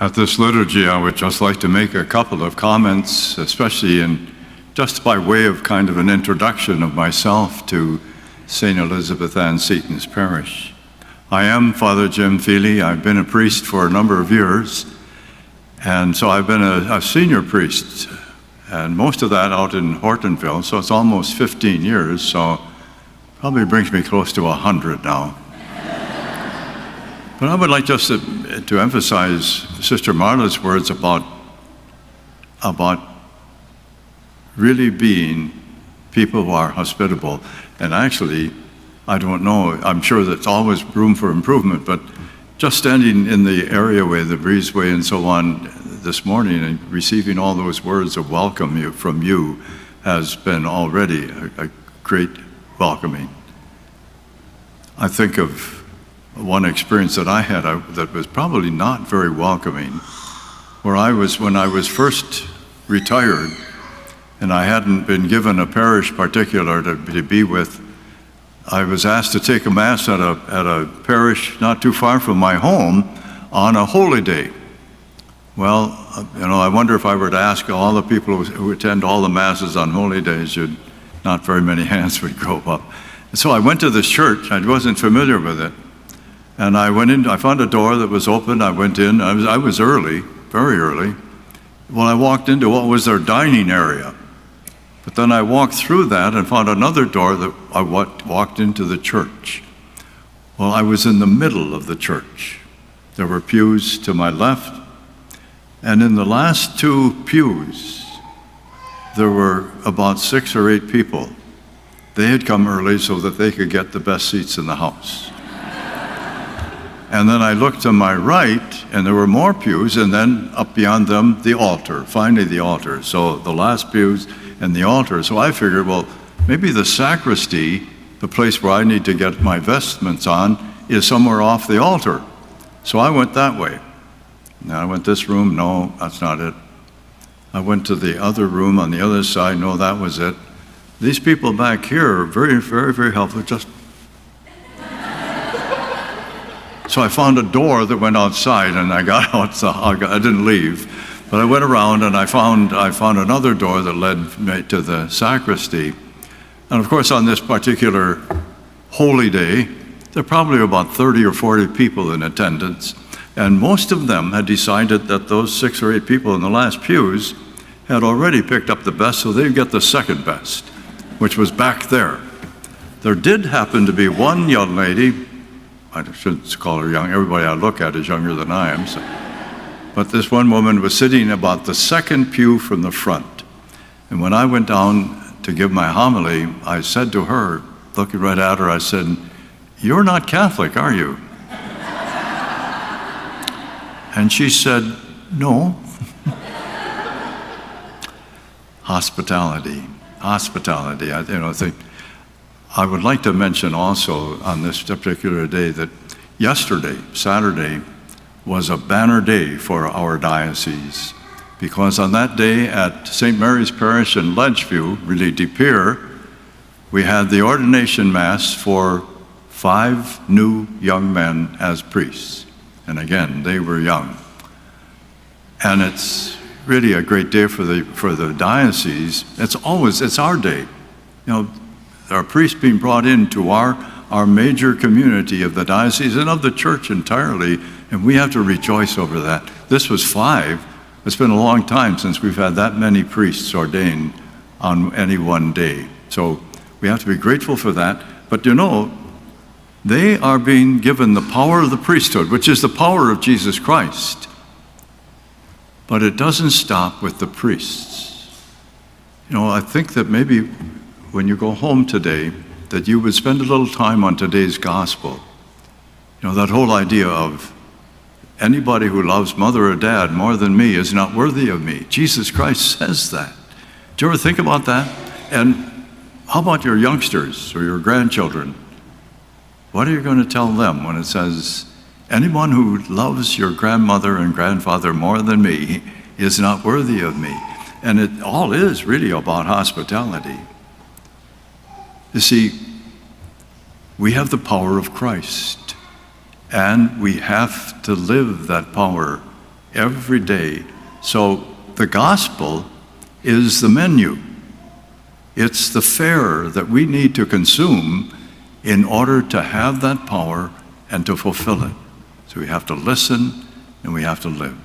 At this liturgy, I would just like to make a couple of comments, especially just by way of kind of an introduction of myself to St. Elizabeth Ann Seton's parish. I am Father Jim Feely. I've been a priest for a number of years, and so I've been a senior priest, and most of that out in Hortonville, so it's almost 15 years, so probably brings me close to 100 now. But I would like just to emphasize Sister Marla's words about really being people who are hospitable. And actually, I don't know, I'm sure there's always room for improvement, but just standing in the areaway, the breezeway and so on this morning and receiving all those words of welcome from you has been already a great welcoming. I think of one experience that I had that was probably not very welcoming, when I was first retired and I hadn't been given a parish particular to be with. I was asked to take a mass at a parish not too far from my home on a holy day. Well, I wonder if I were to ask all the people who attend all the masses on holy days, not very many hands would go up. And so I went to this church. I wasn't familiar with it. And I went in, I found a door that was open, I went in, I was early, very early. Well, I walked into what was their dining area. But then I walked through that and found another door that I walked into the church. Well, I was in the middle of the church. There were pews to my left, and in the last two pews, there were about 6 or 8 people. They had come early so that they could get the best seats in the house. And then I looked to my right, and there were more pews, and then up beyond them, the altar, finally the altar. So the last pews and the altar. So I figured, well, maybe the sacristy, the place where I need to get my vestments on, is somewhere off the altar. So I went that way. Now I went this room, no, that's not it. I went to the other room on the other side, no, that was it. These people back here are very, very, very helpful, just so I found a door that went outside, and I got outside. I didn't leave, but I went around and I found another door that led to the sacristy. And of course, on this particular holy day, there are probably about 30 or 40 people in attendance, and most of them had decided that those 6 or 8 people in the last pews had already picked up the best, so they'd get the second best, which was back there. There did happen to be one young lady. I shouldn't call her young. Everybody I look at is younger than I am. So. But this one woman was sitting about the second pew from the front. And when I went down to give my homily, I said to her, looking right at her, I said, "You're not Catholic, are you?" And she said, "No." Hospitality. I would like to mention also on this particular day that yesterday, Saturday, was a banner day for our diocese, because on that day at St. Mary's Parish in Ledgeview, really De Pere, we had the ordination mass for 5 new young men as priests. And again, they were young. And it's really a great day for the diocese. It's our day. There are priests being brought into our major community of the diocese and of the church entirely, and we have to rejoice over that. This was 5. It's been a long time since we've had that many priests ordained on any one day. So we have to be grateful for that. But they are being given the power of the priesthood, which is the power of Jesus Christ. But it doesn't stop with the priests. I think that maybe when you go home today, that you would spend a little time on today's gospel. That whole idea of anybody who loves mother or dad more than me is not worthy of me. Jesus Christ says that. Do you ever think about that? And how about your youngsters or your grandchildren? What are you going to tell them when it says, anyone who loves your grandmother and grandfather more than me is not worthy of me? And it all is really about hospitality. You see, we have the power of Christ, and we have to live that power every day. So the gospel is the menu. It's the fare that we need to consume in order to have that power and to fulfill it. So we have to listen and we have to live.